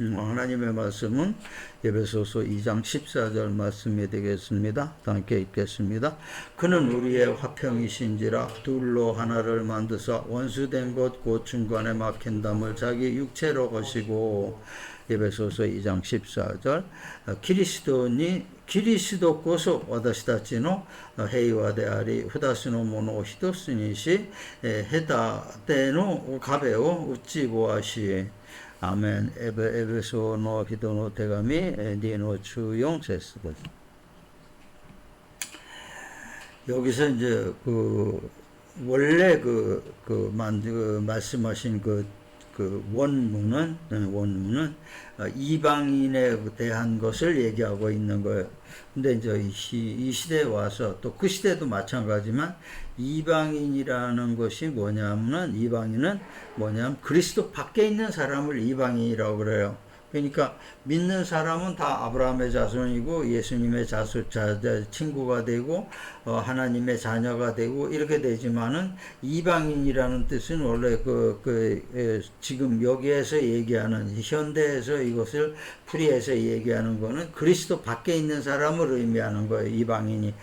하나님의 말씀은 에베소서 2장 14절 말씀이 되겠습니다. 함께 읽겠습니다. 그는 우리의 화평이신지라 둘로 하나를 만드사 원수된 것 곧 중간에 막힌 담을 자기 육체로 거시고. 에베소서 2장 14절 キリストこそ私たちの平和であり、二つのものを一つにし、隔ての壁を打ち壊し。アメン。エベソの人の手紙2の14節です。 여기서 이제 원래 말씀하신 원문은 이방인에 대한 것을 얘기하고 있는 거예요. 근데 이제 이 시대에 와서 또 그 시대도 마찬가지지만 이방인이라는 것이 이방인은 그리스도 밖에 있는 사람을 이방인이라고 그래요. 그러니까 믿는 사람은 다 아브라함의 자손이고 예수님의 친구가 되고 하나님의 자녀가 되고 이렇게 되지만은 이방인이라는 뜻은 원래 지금 여기에서 얘기하는 현대에서 이것을 풀이해서 얘기하는 거는 그리스도 밖에 있는 사람을 의미하는 거예요. 이방인이.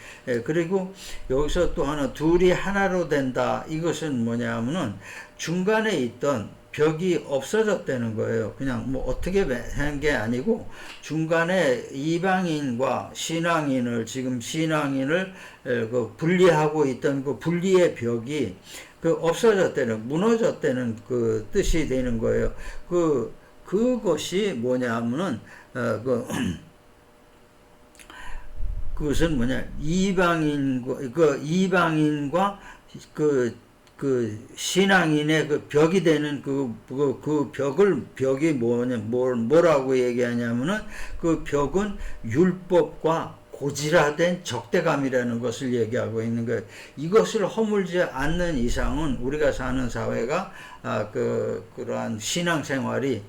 그리고 여기서 또 하나 둘이 하나로 된다. 이것은 뭐냐면은 중간에 있던 벽이 없어졌다는 거예요. 그냥 어떻게 한 게 아니고 중간에 이방인과 신앙인을 분리하고 있던 그 분리의 벽이 없어졌다는, 무너졌다는 그 뜻이 되는 거예요. 그것이 뭐냐면은 그것은 이방인과 신앙인의 벽이 되는 벽이 뭐라고 얘기하냐면은 그 벽은 율법과 고질화된 적대감이라는 것을 얘기하고 있는 거예요. 이것을 허물지 않는 이상은 우리가 사는 사회가 그러한 신앙생활이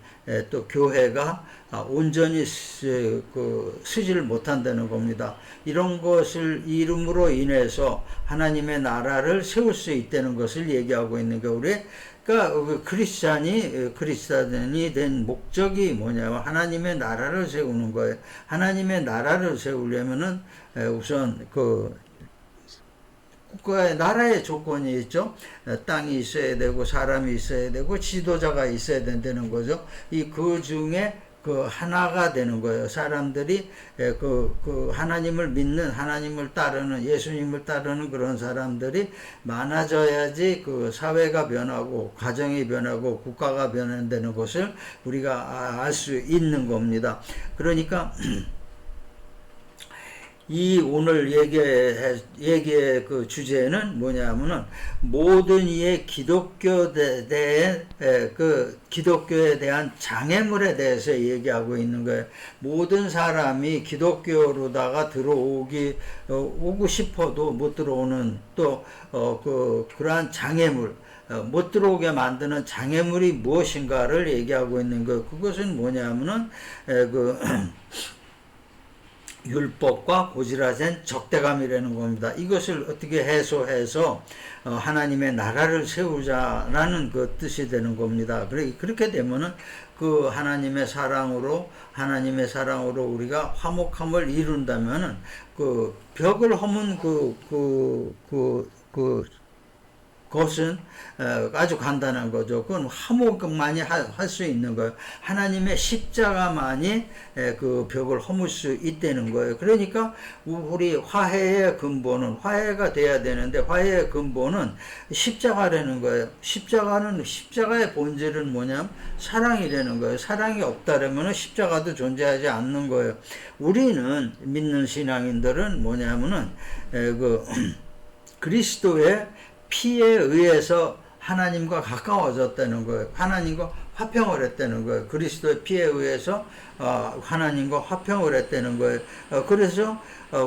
또 교회가 온전히 쓰지를 못한다는 겁니다. 이런 것을 이름으로 인해서 하나님의 나라를 세울 수 있다는 것을 얘기하고 있는 게 그러니까 크리스찬이 된 목적이 뭐냐면 하나님의 나라를 세우는 거예요. 하나님의 나라를 세우려면은 우선 국가의 나라의 조건이 있죠. 땅이 있어야 되고 사람이 있어야 되고 지도자가 있어야 된다는 거죠. 그 중에 하나가 되는 거예요. 사람들이 하나님을 믿는, 하나님을 따르는, 예수님을 따르는 그런 사람들이 많아져야지 사회가 변하고 가정이 변하고 국가가 변한다는 것을 우리가 알 수 있는 겁니다. 그러니까 이 오늘 얘기의 주제는 뭐냐면은 모든 이의 기독교에 대한 장애물에 대해서 얘기하고 있는 거예요. 모든 사람이 기독교로다가 오고 싶어도 못 들어오는 그러한 장애물, 못 들어오게 만드는 장애물이 무엇인가를 얘기하고 있는 거예요. 그것은 뭐냐면은 율법과 고질화된 적대감이라는 겁니다. 이것을 어떻게 해소해서 하나님의 나라를 세우자라는 뜻이 되는 겁니다. 그렇게 되면은 하나님의 사랑으로 우리가 화목함을 이룬다면은 벽을 허문 그것은 아주 간단한 거죠. 그건 화목만이 할 수 있는 거예요. 하나님의 십자가만이 그 벽을 허물 수 있다는 거예요. 그러니까 우리 화해의 근본은 화해가 돼야 되는데 화해의 근본은 십자가라는 거예요. 십자가의 본질은 뭐냐면 사랑이라는 거예요. 사랑이 없다라면 십자가도 존재하지 않는 거예요. 우리는 믿는 신앙인들은 뭐냐면은 그리스도의 피에 의해서 하나님과 가까워졌다는 거예요. 하나님과 화평을 했다는 거예요. 그리스도의 피에 의해서 하나님과 화평을 했다는 거예요. 그래서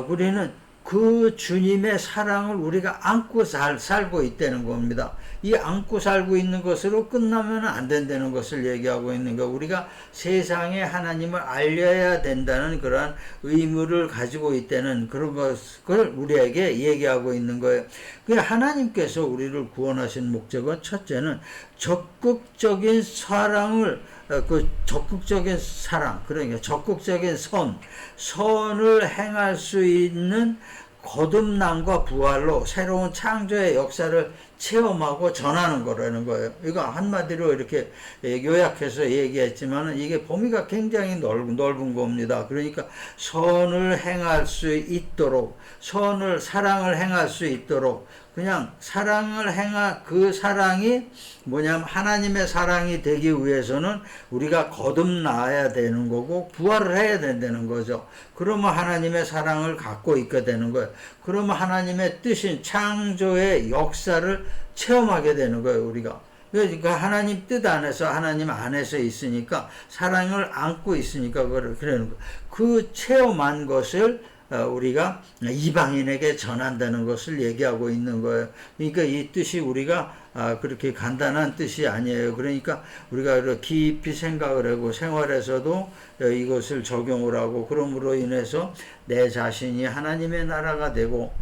우리는 그 주님의 사랑을 우리가 안고 살고 있다는 겁니다. 이 안고 살고 있는 것으로 끝나면 안 된다는 것을 얘기하고 있는 거. 우리가 세상에 하나님을 알려야 된다는 그러한 의무를 가지고 있다는 그런 것을 우리에게 얘기하고 있는 거예요. 그 하나님께서 우리를 구원하신 목적은 첫째는 적극적인 사랑을 그 적극적인 사랑, 그러니까 적극적인 선을 행할 수 있는 거듭남과 부활로 새로운 창조의 역사를 체험하고 전하는 거라는 거예요. 이거 한마디로 이렇게 요약해서 얘기했지만 이게 범위가 굉장히 넓은 겁니다. 그러니까 선을 행할 수 있도록, 사랑을 행할 수 있도록, 그냥 그 사랑이 뭐냐면 하나님의 사랑이 되기 위해서는 우리가 거듭나야 되는 거고 부활을 해야 된다는 거죠. 그러면 하나님의 사랑을 갖고 있게 되는 거예요. 그러면 하나님의 뜻인 창조의 역사를 체험하게 되는 거예요, 우리가. 그러니까 하나님 뜻 안에서, 하나님 안에서 있으니까, 사랑을 안고 있으니까 그러는 거예요. 그 체험한 것을 우리가 이방인에게 전한다는 것을 얘기하고 있는 거예요. 그러니까 이 뜻이 우리가 그렇게 간단한 뜻이 아니에요. 그러니까 우리가 깊이 생각을 하고 생활에서도 이것을 적용을 하고, 그러므로 인해서 내 자신이 하나님의 나라가 되고,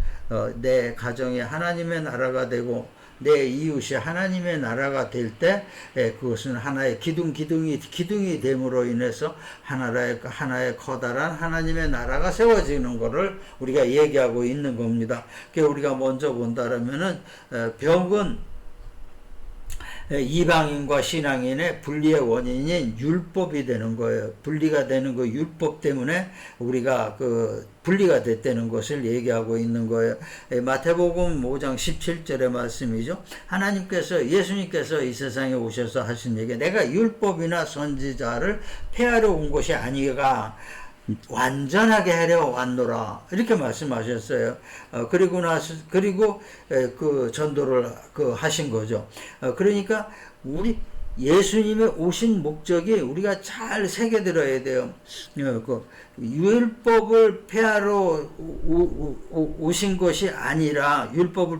내 가정이 하나님의 나라가 되고, 내 이웃이 하나님의 나라가 될 때 그것은 하나의 기둥이 됨으로 인해서 하나의 커다란 하나님의 나라가 세워지는 것을 우리가 얘기하고 있는 겁니다. 그러니까 우리가 먼저 본다라면은 병은 이방인과 신앙인의 분리의 원인인 율법이 되는 거예요. 분리가 되는 그 율법 때문에 우리가 분리가 됐다는 것을 얘기하고 있는 거예요. 마태복음 5장 17절의 말씀이죠. 예수님께서 이 세상에 오셔서 하신 얘기, 내가 율법이나 선지자를 폐하러 온 것이 아니가 완전하게 하려 왔노라, 이렇게 말씀하셨어요. 그리고 그 전도를 하신 거죠. 그러니까 예수님의 오신 목적이 우리가 잘 새겨들어야 돼요. 율법을 폐하러 오신 것이 아니라 율법을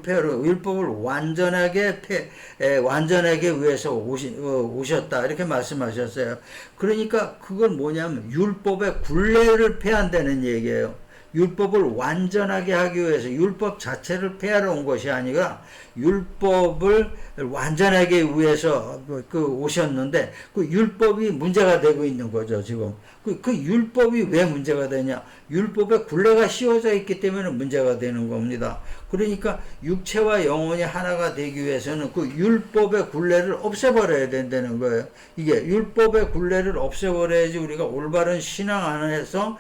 완전하게 위해서 오셨다, 이렇게 말씀하셨어요. 그러니까 그건 뭐냐면 율법의 굴레를 폐한다는 얘기예요. 율법을 완전하게 하기 위해서 율법 자체를 폐하러 온 것이 아니라 율법을 완전하게 위해서 오셨는데, 그 율법이 문제가 되고 있는 거죠, 지금. 그 율법이 왜 문제가 되냐? 율법에 굴레가 씌워져 있기 때문에 문제가 되는 겁니다. 그러니까 육체와 영혼이 하나가 되기 위해서는 그 율법의 굴레를 없애버려야 된다는 거예요. 이게 율법의 굴레를 없애버려야지 우리가 올바른 신앙 안에서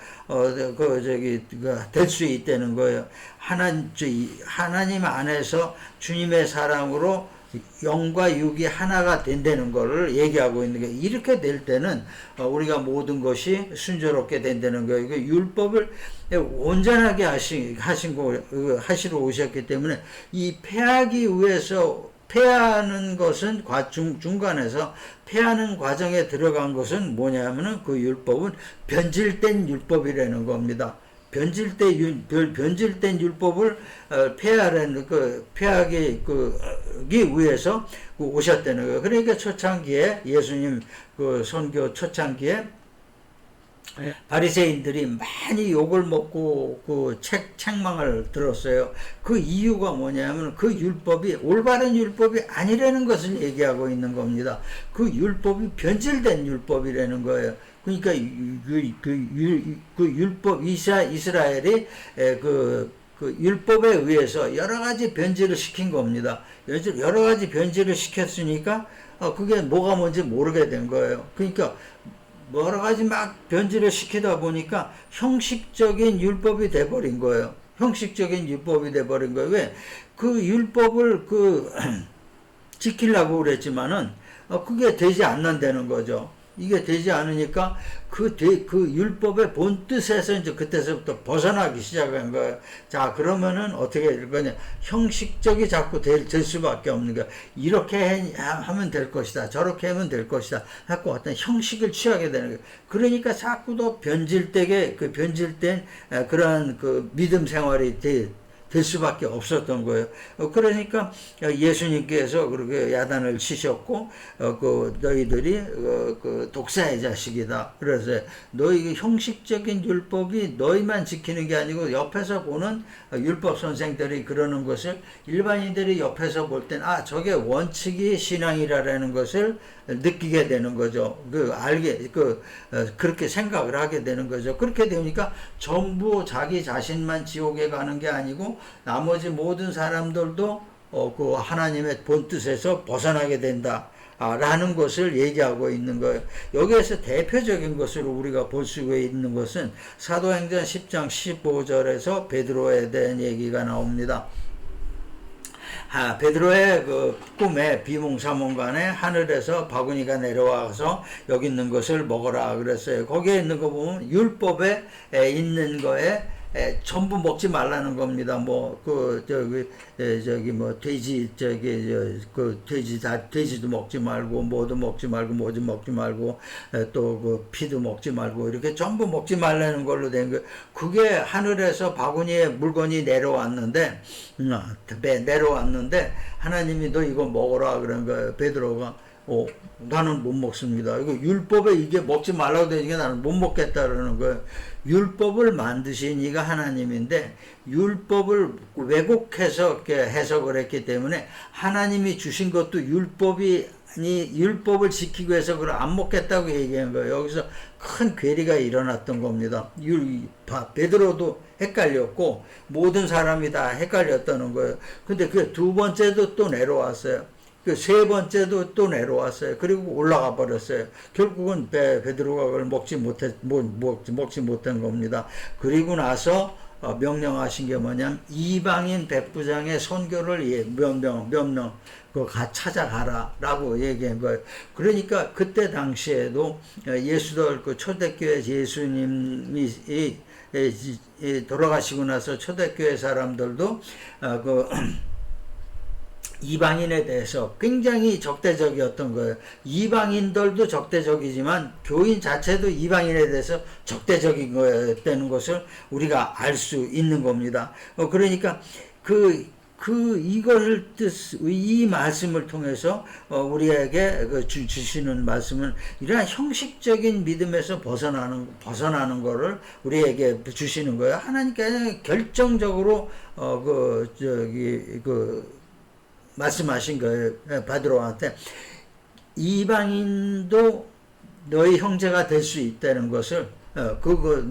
될 수 있다는 거예요. 하나님 안에서 주님의 사랑으로 영과 육이 하나가 된다는 것을 얘기하고 있는 거예요. 이렇게 될 때는 우리가 모든 것이 순조롭게 된다는 거예요. 율법을 온전하게 하시러 오셨기 때문에 이 폐하는 것은 중간에서 폐하는 과정에 들어간 것은 뭐냐면은 그 율법은 변질된 율법이라는 겁니다. 변질된 율법을 폐하기 위해서 오셨다는 거예요. 그러니까 초창기에 예수님 선교 초창기에 바리새인들이 많이 욕을 먹고 책망을 들었어요. 그 이유가 뭐냐면 그 율법이 올바른 율법이 아니라는 것을 얘기하고 있는 겁니다. 그 율법이 변질된 율법이라는 거예요. 그러니까 율법, 이스라엘이 율법에 의해서 여러 가지 변질을 시킨 겁니다. 여러 가지 변질을 시켰으니까 그게 뭐가 뭔지 모르게 된 거예요. 그러니까 여러 가지 막 변질을 시키다 보니까 형식적인 율법이 돼버린 거예요. 왜? 그 율법을 지키려고 그랬지만은 그게 되지 않는다는 거죠. 이게 되지 않으니까 그 율법의 본 뜻에서 이제 그때서부터 벗어나기 시작한 거예요. 자, 그러면은 어떻게 될 거냐? 형식적이 자꾸 될 수밖에 없는 거야. 이렇게 하면 될 것이다. 저렇게 하면 될 것이다. 자꾸 어떤 형식을 취하게 되는 거예요. 그러니까 자꾸 더 변질된 그러한 믿음 생활이 될 수밖에 없었던 거예요. 그러니까 예수님께서 그렇게 야단을 치셨고, 그 너희들이 그 독사의 자식이다. 그래서 너희 형식적인 율법이 너희만 지키는 게 아니고 옆에서 보는 율법 선생들이 그러는 것을 일반인들이 옆에서 볼 땐 저게 원칙이 신앙이라는 것을 느끼게 되는 거죠. 그렇게 생각을 하게 되는 거죠. 그렇게 되니까 전부 자기 자신만 지옥에 가는 게 아니고 나머지 모든 사람들도 그 하나님의 본 뜻에서 벗어나게 된다. 라는 것을 얘기하고 있는 거예요. 여기에서 대표적인 것으로 우리가 볼 수 있는 것은 사도행전 10장 15절에서 베드로에 대한 얘기가 나옵니다. 베드로의 그 꿈에 비몽사몽간에 하늘에서 바구니가 내려와서 여기 있는 것을 먹어라 그랬어요. 거기에 있는 거 보면 율법에 있는 거에 전부 먹지 말라는 겁니다. 돼지도 먹지 말고, 뭐도 먹지 말고, 뭐도 먹지 말고, 또 그 피도 먹지 말고, 이렇게 전부 먹지 말라는 걸로 된 거예요. 그게 하늘에서 바구니에 물건이 내려왔는데, 하나님이 너 이거 먹어라 그런 거예요. 베드로가. 나는 못 먹습니다. 이거 율법에 이게 먹지 말라고 되니까 나는 못 먹겠다 그러는 거예요. 율법을 만드신 이가 하나님인데 율법을 왜곡해서 이렇게 해석을 했기 때문에 하나님이 주신 것도 율법을 지키기 위해서 그걸 안 먹겠다고 얘기한 거예요. 여기서 큰 괴리가 일어났던 겁니다. 베드로도 헷갈렸고 모든 사람이 다 헷갈렸다는 거예요. 근데 그 두 번째도 또 내려왔어요. 그 세 번째도 또 내려왔어요. 그리고 올라가 버렸어요. 결국은 베드로가 그걸 먹지 못한 겁니다. 그리고 나서 명령하신 게 뭐냐면 이방인 백부장의 선교를 명령 찾아가라 라고 얘기한 거예요. 그러니까 그때 당시에도 예수들 그 초대교회 예수님이 돌아가시고 나서 초대교회 사람들도 이방인에 대해서 굉장히 적대적이었던 거예요. 이방인들도 적대적이지만 교인 자체도 이방인에 대해서 적대적인 거였다는 것을 우리가 알 수 있는 겁니다. 그러니까 이 말씀을 통해서 우리에게 주시는 말씀은 이러한 형식적인 믿음에서 벗어나는 거를 우리에게 주시는 거예요. 하나님께서 결정적으로 말씀하신 거예요. 베드로한테 이방인도 너희 형제가 될 수 있다는 것을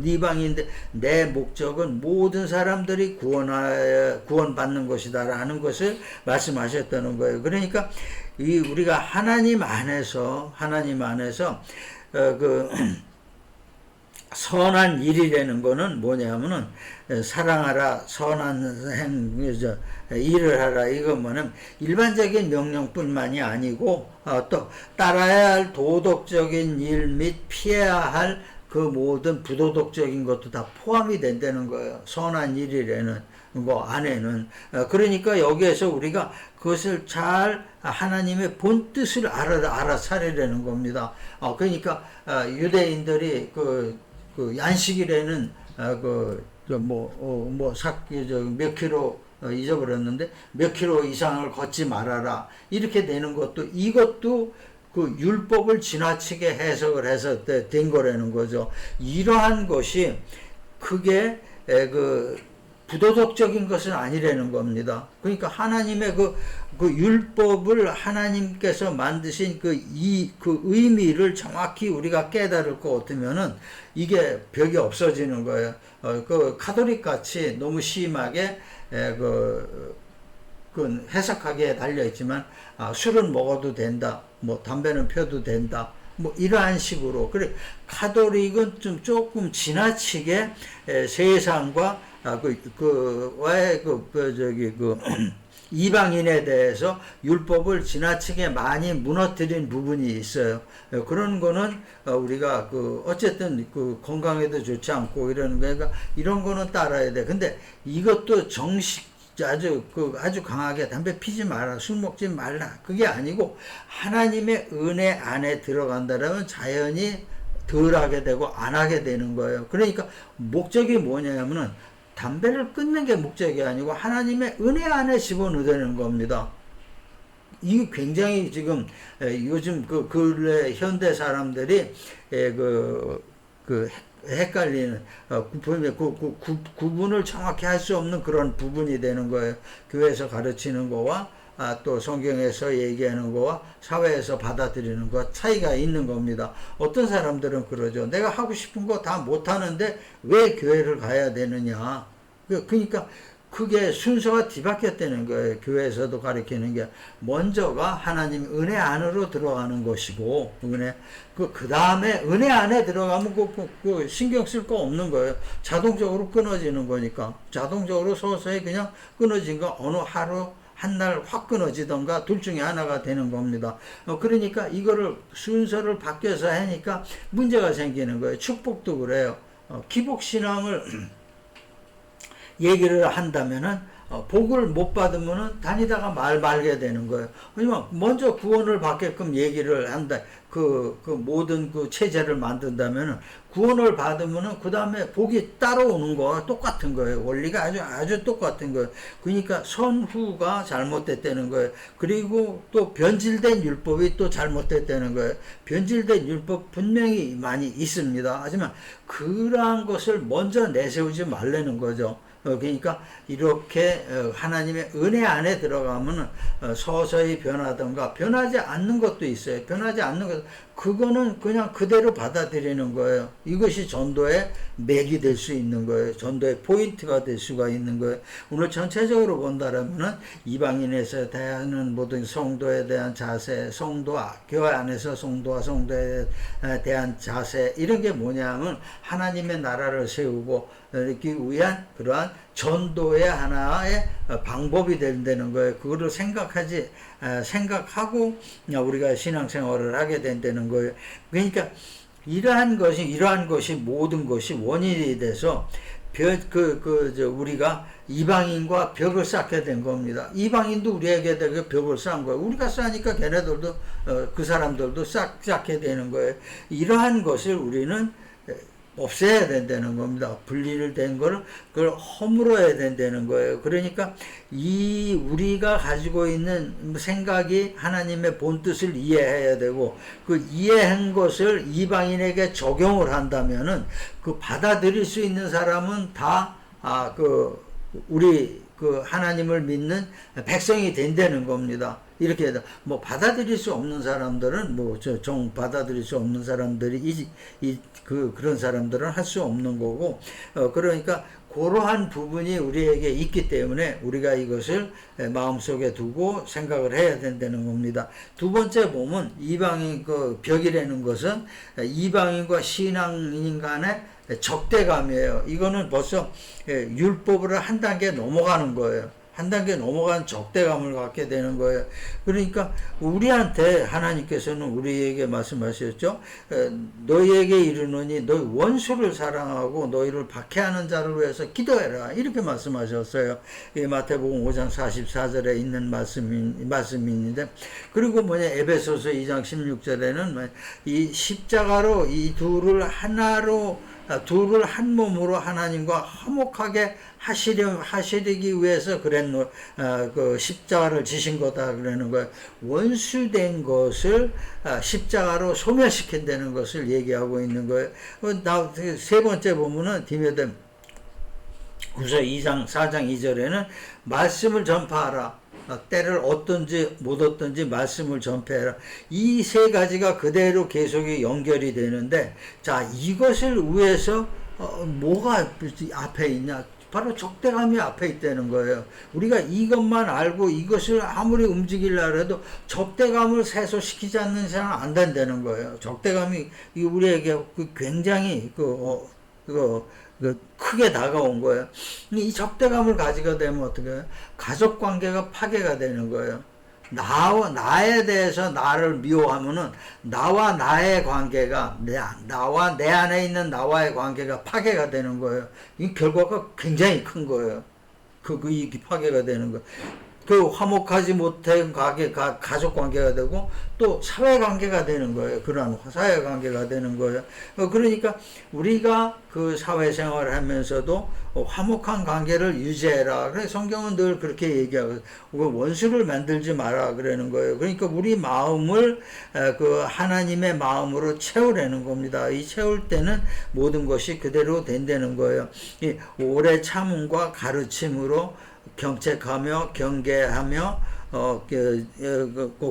이방인데 내 목적은 모든 사람들이 구원받는 것이다라는 것을 말씀하셨다는 거예요. 그러니까 우리가 하나님 안에서 선한 일이라는 거는 뭐냐면은 사랑하라, 선한 일을 하라. 이거는 일반적인 명령뿐만이 아니고 또 따라야 할 도덕적인 일 및 피해야 할 그 모든 부도덕적인 것도 다 포함이 된다는 거예요. 선한 일이라는 거 안에는. 그러니까 여기에서 우리가 그것을 잘 하나님의 본 뜻을 알아차리라는 겁니다. 그러니까 유대인들이 안식일에는 몇 킬로 잊어버렸는데 몇 킬로 이상을 걷지 말아라 이렇게 되는 것도 이것도 그 율법을 지나치게 해석을 해서 된 거라는 거죠. 이러한 것이 크게 부도덕적인 것은 아니라는 겁니다. 그러니까 하나님의 그 율법을 하나님께서 만드신 그 의미를 정확히 우리가 깨달을 것 같으면은 이게 벽이 없어지는 거예요. 카톨릭 같이 너무 심하게 해석하기에 달려있지만, 술은 먹어도 된다. 담배는 펴도 된다. 이러한 식으로. 그래, 카톨릭은 조금 지나치게 세상과 이방인에 대해서 율법을 지나치게 많이 무너뜨린 부분이 있어요. 그런 거는 우리가 어쨌든 건강에도 좋지 않고 이런 거니까 이런 거는 따라야 돼. 근데 이것도 아주 강하게 담배 피지 마라, 술 먹지 말라. 그게 아니고 하나님의 은혜 안에 들어간다면 자연히 덜 하게 되고 안 하게 되는 거예요. 그러니까 목적이 뭐냐면은 담배를 끊는 게 목적이 아니고 하나님의 은혜 안에 집어넣는 겁니다. 이게 굉장히 지금 요즘 그 근래 현대 사람들이 헷갈리는 구분을 정확히 할 수 없는 그런 부분이 되는 거예요. 교회에서 가르치는 거와 또 성경에서 얘기하는 거와 사회에서 받아들이는 거 차이가 있는 겁니다. 어떤 사람들은 그러죠. 내가 하고 싶은 거 다 못하는데 왜 교회를 가야 되느냐. 그러니까 그게 순서가 뒤바뀌었다는 거예요. 교회에서도 가르치는 게 먼저가 하나님 은혜 안으로 들어가는 것이고 그 다음에 은혜 안에 들어가면 그 신경 쓸 거 없는 거예요. 자동적으로 끊어지는 거니까 자동적으로 서서히 그냥 끊어진 거 어느 하루 한 날 확 끊어지던가 둘 중에 하나가 되는 겁니다. 그러니까 이거를 순서를 바뀌어서 하니까 문제가 생기는 거예요. 축복도 그래요. 기복신앙을 얘기를 한다면은 복을 못 받으면은 다니다가 말게 되는 거예요. 하지만 먼저 구원을 받게끔 얘기를 한다. 그 모든 그 체제를 만든다면은 구원을 받으면은 그 다음에 복이 따라오는 거와 똑같은 거예요. 원리가 아주 똑같은 거예요. 그러니까 선후가 잘못됐다는 거예요. 그리고 또 변질된 율법이 또 잘못됐다는 거예요. 변질된 율법 분명히 많이 있습니다. 하지만 그러한 것을 먼저 내세우지 말라는 거죠. 그러니까 이렇게 하나님의 은혜 안에 들어가면 서서히 변하던가 변하지 않는 것도 있어요. 변하지 않는 것 그거는 그냥 그대로 받아들이는 거예요. 이것이 전도의 맥이 될 수 있는 거예요. 전도의 포인트가 될 수가 있는 거예요. 오늘 전체적으로 본다라면은 이방인에서 대하는 모든 성도에 대한 자세, 성도와 교회 안에서 성도와 성도에 대한 자세 이런 게 뭐냐면 하나님의 나라를 세우고 이렇게 위한 그러한 전도의 하나의 방법이 된다는 거예요. 그거를 생각하고 우리가 신앙생활을 하게 된다는 거예요. 그러니까 이러한 것이 모든 것이 원인이 돼서 우리가 이방인과 벽을 쌓게 된 겁니다. 이방인도 우리에게 벽을 쌓은 거예요. 우리가 쌓으니까 걔네들도 그 사람들도 쌓게 되는 거예요. 이러한 것을 우리는 없애야 된다는 겁니다. 분리를 된 거를 그걸 허물어야 된다는 거예요. 그러니까 우리가 가지고 있는 생각이 하나님의 본 뜻을 이해해야 되고 그 이해한 것을 이방인에게 적용을 한다면은 그 받아들일 수 있는 사람은 다 우리 하나님을 믿는 백성이 된다는 겁니다. 이렇게 해서 받아들일 수 없는 사람들은 받아들일 수 없는 사람들이 그런 사람들은 할 수 없는 거고 그러니까 그러한 부분이 우리에게 있기 때문에 우리가 이것을 마음속에 두고 생각을 해야 된다는 겁니다. 두 번째 보면 이방인 벽이라는 것은 이방인과 신앙인 간의 적대감이에요. 이거는 벌써 율법으로 한 단계 넘어가는 거예요. 한 단계 넘어간 적대감을 갖게 되는 거예요. 그러니까 우리한테 하나님께서는 우리에게 말씀하셨죠. 너희에게 이르노니 너희 원수를 사랑하고 너희를 박해하는 자를 위해서 기도해라. 이렇게 말씀하셨어요. 마태복음 5장 44절에 있는 말씀인데 그리고 에베소서 2장 16절에는 이 십자가로 이 둘을 한 몸으로 하나님과 화목하게 하시기 위해서 그 십자가를 지신 거다 그러는 거예요. 원수된 것을 십자가로 소멸시킨다는 것을 얘기하고 있는 거예요. 세 번째 보면은 디모데 후서 2장 4장 2절에는 말씀을 전파하라. 때를 얻든지 못 얻든지 말씀을 전폐해라. 이 세 가지가 그대로 계속 연결이 되는데 자 이것을 위해서 뭐가 앞에 있냐. 바로 적대감이 앞에 있다는 거예요. 우리가 이것만 알고 이것을 아무리 움직이려고 해도 적대감을 해소시키지 않는 이상은 안 된다는 거예요. 적대감이 우리에게 굉장히 크게 다가온 거예요. 이 적대감을 가지게 되면 어떻게 해요? 가족 관계가 파괴가 되는 거예요. 나에 대해서 나를 미워하면은 나와 나의 관계가 나와 내 안에 있는 나와의 관계가 파괴가 되는 거예요. 이 결과가 굉장히 큰 거예요. 이 파괴가 되는 거. 그 화목하지 못한 가족 관계가 되고 또 사회 관계가 되는 거예요. 그러한 사회 관계가 되는 거예요. 그러니까 우리가 그 사회생활을 하면서도 화목한 관계를 유지해라. 그래서 성경은 늘 그렇게 얘기하고 원수를 만들지 마라 그러는 거예요. 그러니까 우리 마음을 그 하나님의 마음으로 채우려는 겁니다. 이 채울 때는 모든 것이 그대로 된다는 거예요. 이 오래 참음과 가르침으로 경책하며 경계하며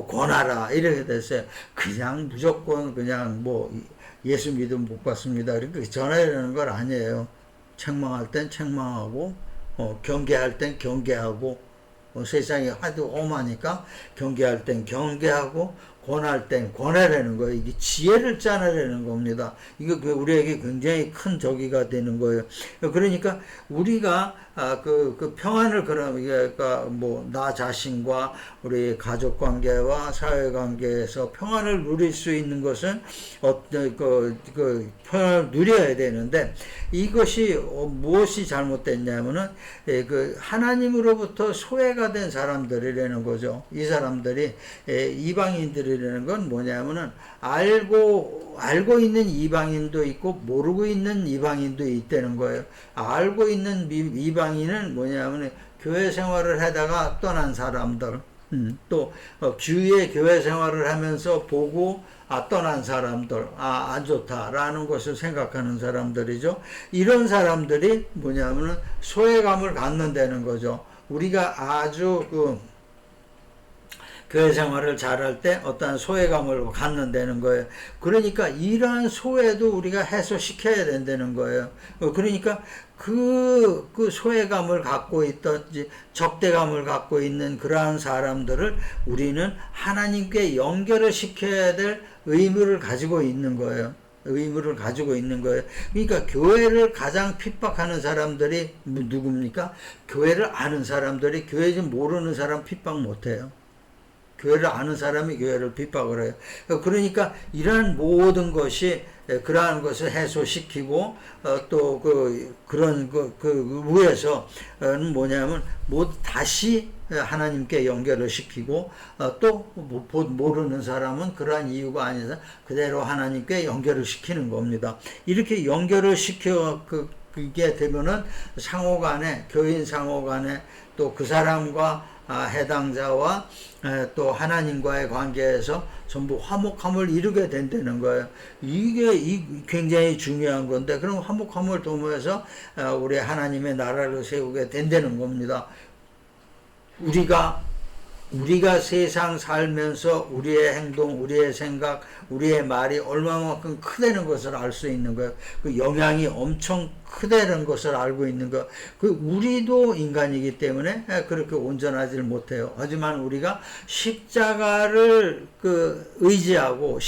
권하라 이렇게 됐어요. 그냥 무조건 그냥 뭐 예수 믿음 못 받습니다. 이렇게 전하려는 건 아니에요. 책망할 땐 책망하고 경계할 땐 경계하고 세상이 하도 험하니까 경계할 땐 경계하고 권할 땐 권하라는 거예요. 이게 지혜를 짜내라는 겁니다. 이거 우리에게 굉장히 큰 저기가 되는 거예요. 그러니까 우리가 그 평안을 그러니까 뭐 나 자신과 우리 가족 관계와 사회 관계에서 평안을 누릴 수 있는 것은 그 평안을 누려야 되는데 이것이 무엇이 잘못됐냐면은 그 하나님으로부터 소외가 된 사람들이라는 거죠. 이 사람들이 이방인들이라는 건 뭐냐면은 알고 있는 이방인도 있고 모르고 있는 이방인도 있다는 거예요. 알고 있는 이방인은 뭐냐면 교회 생활을 하다가 떠난 사람들, 또 주위에 교회 생활을 하면서 보고 떠난 사람들, 안 좋다라는 것을 생각하는 사람들이죠. 이런 사람들이 뭐냐면은 소외감을 갖는다는 거죠. 우리가 아주 교회 생활을 잘할 때 어떠한 소외감을 갖는다는 거예요. 그러니까 이러한 소외도 우리가 해소시켜야 된다는 거예요. 그러니까 그 소외감을 갖고 있든지 적대감을 갖고 있는 그러한 사람들을 우리는 하나님께 연결을 시켜야 될 의무를 가지고 있는 거예요. 의무를 가지고 있는 거예요. 그러니까 교회를 가장 핍박하는 사람들이 누굽니까? 교회를 아는 사람들이 교회 좀 모르는 사람 핍박 못해요. 교회를 아는 사람이 교회를 핍박을 해요. 그러니까 이러한 모든 것이 그러한 것을 해소시키고 또 그런 위에서는 뭐냐면 다시 하나님께 연결을 시키고 또 모르는 사람은 그러한 이유가 아니라 그대로 하나님께 연결을 시키는 겁니다. 이렇게 연결을 시켜 그게 되면은 상호간에 교인 상호간에 또 그 사람과 해당자와 또 하나님과의 관계에서 전부 화목함을 이루게 된다는 거예요. 이게 굉장히 중요한 건데 그럼 화목함을 도모해서 우리 하나님의 나라를 세우게 된다는 겁니다. 우리가 세상 살면서 우리의 행동, 우리의 생각, 우리의 말이 얼마만큼 크다는 것을 알 수 있는 거예요. 그 영향이 엄청 크다는 것을 알고 있는 거. 우리도 인간이기 때문에 그렇게 온전하지를 못해요. 하지만 우리가 십자가를 의지하고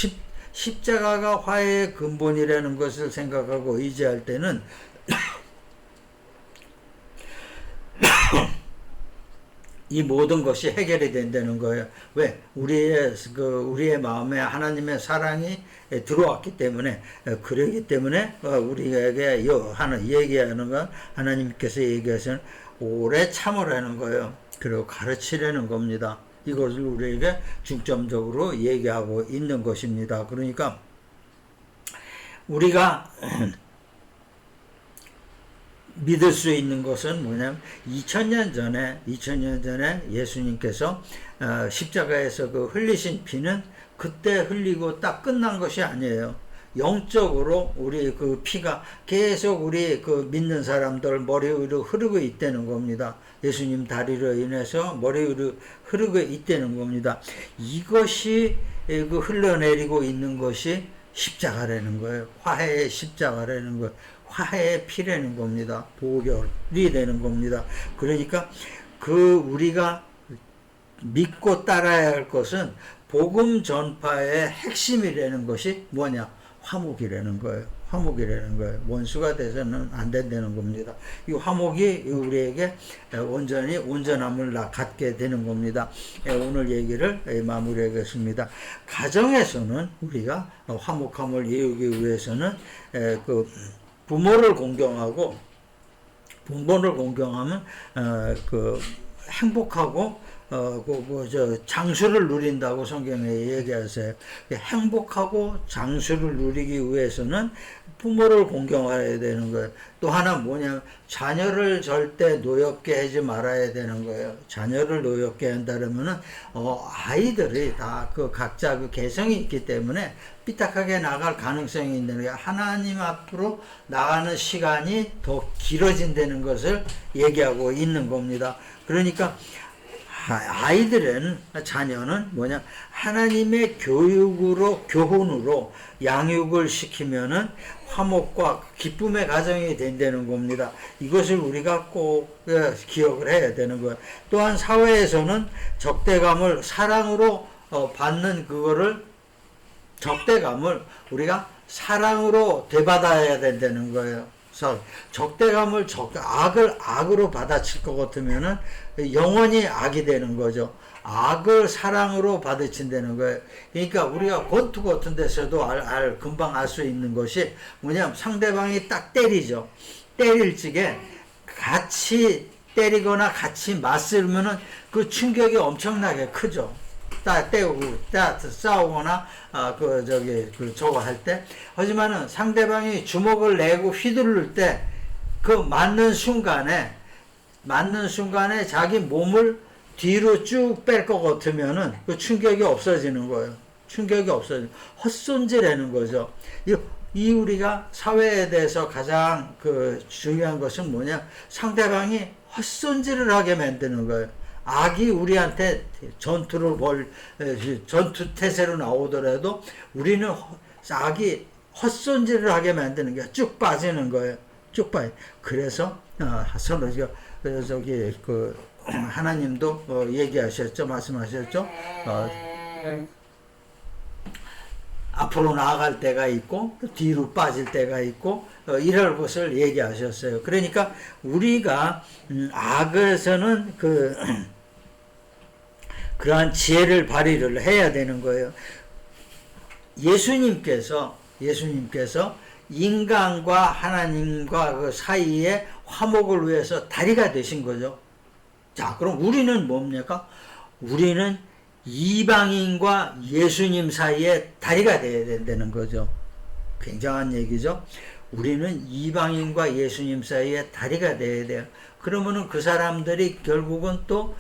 십자가가 화해의 근본이라는 것을 생각하고 의지할 때는 이 모든 것이 해결이 된다는 거예요. 왜? 우리의 마음에 하나님의 사랑이 들어왔기 때문에, 그러기 때문에, 우리에게 얘기하는 건, 하나님께서 얘기하시는 오래 참으라는 거예요. 그리고 가르치라는 겁니다. 이것을 우리에게 중점적으로 얘기하고 있는 것입니다. 그러니까, 우리가, 믿을 수 있는 것은 뭐냐면 2000년 전에 예수님께서 십자가에서 흘리신 피는 그때 흘리고 딱 끝난 것이 아니에요. 영적으로 우리 피가 계속 우리 믿는 사람들 머리 위로 흐르고 있다는 겁니다. 예수님 다리로 인해서 머리 위로 흐르고 있다는 겁니다. 이것이 흘러내리고 있는 것이 십자가라는 거예요. 화해의 십자가라는 거예요. 화해의 피라는 겁니다. 보혈이 되는 겁니다. 그러니까 우리가 믿고 따라야 할 것은 복음 전파의 핵심이라는 것이 뭐냐? 화목이라는 거예요. 화목이라는 거예요. 원수가 돼서는 안 된다는 겁니다. 이 화목이 우리에게 온전히 온전함을 갖게 되는 겁니다. 오늘 얘기를 마무리하겠습니다. 가정에서는 우리가 화목함을 이루기 위해서는 부모를 공경하면 행복하고 장수를 누린다고 성경에 얘기하세요. 행복하고 장수를 누리기 위해서는 부모를 공경해야 되는 거예요. 또 하나 뭐냐면 자녀를 절대 노엽게 하지 말아야 되는 거예요. 자녀를 노엽게 한다면은 아이들이 다 그 각자 그 개성이 있기 때문에 삐딱하게 나갈 가능성이 있는 거예요. 하나님 앞으로 나가는 시간이 더 길어진다는 것을 얘기하고 있는 겁니다. 그러니까 아이들은, 자녀는 뭐냐, 하나님의 교훈으로 양육을 시키면은 화목과 기쁨의 가정이 된다는 겁니다. 이것을 우리가 꼭 기억을 해야 되는 거예요. 또한 사회에서는 적대감을 사랑으로 받는 적대감을 우리가 사랑으로 되받아야 된다는 거예요. 적대감을 악을 악으로 받아칠 것 같으면은 영원히 악이 되는 거죠. 악을 사랑으로 받아친다는 거예요. 그러니까 우리가 권투 같은 데서도 금방 알 수 있는 것이 뭐냐면 상대방이 딱 때리죠. 때릴 적에 같이 때리거나 같이 맞설면은 그 충격이 엄청나게 크죠. 딱 때우고, 딱 싸우거나, 저거 할 때. 하지만은 상대방이 주먹을 내고 휘두를 때, 그 맞는 순간에 자기 몸을 뒤로 쭉 뺄 것 같으면은 그 충격이 없어지는 거예요. 헛손질하는 거죠. 이 우리가 사회에 대해서 가장 중요한 것은 뭐냐? 상대방이 헛손질을 하게 만드는 거예요. 악이 우리한테 전투 태세로 나오더라도 우리는 악이 헛손질을 하게 만드는 게 쭉 빠지는 거예요. 쭉 빠져. 그래서 서로 하나님도 얘기하셨죠, 말씀하셨죠. 앞으로 나아갈 때가 있고 뒤로 빠질 때가 있고 이럴 것을 얘기하셨어요. 그러니까 우리가 악에서는 그러한 지혜를 발휘를 해야 되는 거예요. 예수님께서 인간과 하나님과 그 사이에 화목을 위해서 다리가 되신 거죠. 자, 그럼 우리는 뭡니까? 우리는 이방인과 예수님 사이에 다리가 되어야 된다는 거죠. 굉장한 얘기죠. 우리는 이방인과 예수님 사이에 다리가 되어야 돼요. 그러면은 그 사람들이 결국은 또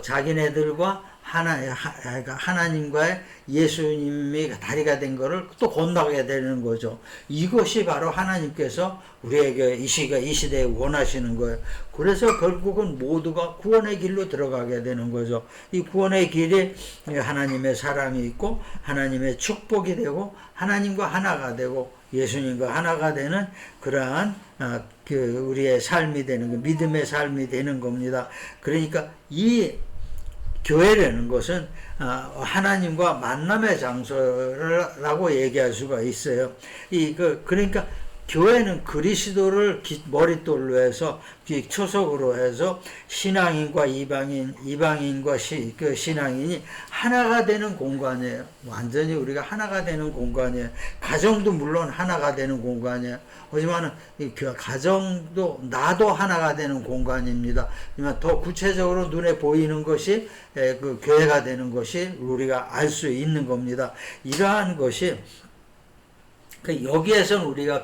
자기네들과 하나님과의 예수님이 다리가 된 거를 또 건너게 되는 거죠. 이것이 바로 하나님께서 우리에게 이 시대에 원하시는 거예요. 그래서 결국은 모두가 구원의 길로 들어가게 되는 거죠. 이 구원의 길이 하나님의 사랑이 있고 하나님의 축복이 되고 하나님과 하나가 되고 예수님과 하나가 되는 그러한 우리의 삶이 되는 믿음의 삶이 되는 겁니다. 그러니까 이 교회라는 것은 하나님과 만남의 장소라고 얘기할 수가 있어요. 그러니까 교회는 그리스도를 머릿돌로 해서 초석으로 해서 신앙인과 이방인과 신앙인이 하나가 되는 공간이에요. 완전히 우리가 하나가 되는 공간이에요. 가정도 물론 하나가 되는 공간이에요. 하지만 가정도 나도 하나가 되는 공간입니다. 하지만 더 구체적으로 눈에 보이는 것이 그 교회가 되는 것이 우리가 알 수 있는 겁니다. 이러한 것이 여기에선 우리가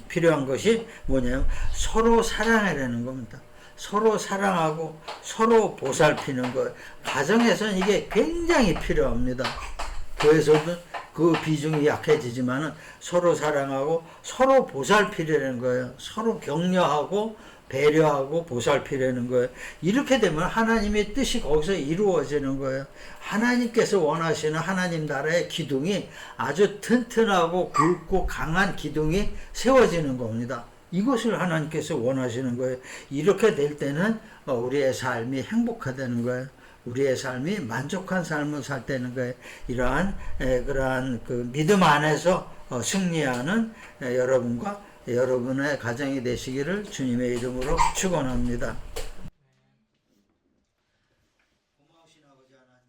필요한 것이 뭐냐면 서로 사랑하려는 겁니다. 서로 사랑하고 서로 보살피는 것. 가정에서는 이게 굉장히 필요합니다. 교회에서도 그 비중이 약해지지만은 서로 사랑하고 서로 보살피려는 거예요. 서로 격려하고 배려하고 보살피려는 거예요. 이렇게 되면 하나님의 뜻이 거기서 이루어지는 거예요. 하나님께서 원하시는 하나님 나라의 기둥이 아주 튼튼하고 굵고 강한 기둥이 세워지는 겁니다. 이것을 하나님께서 원하시는 거예요. 이렇게 될 때는 우리의 삶이 행복하다는 거예요. 우리의 삶이 만족한 삶을 살 때는 거예요. 그러한 그 믿음 안에서 승리하는 여러분과 여러분의 가정이 되시기를 주님의 이름으로 축원합니다. 고마우신 아버지 하나님.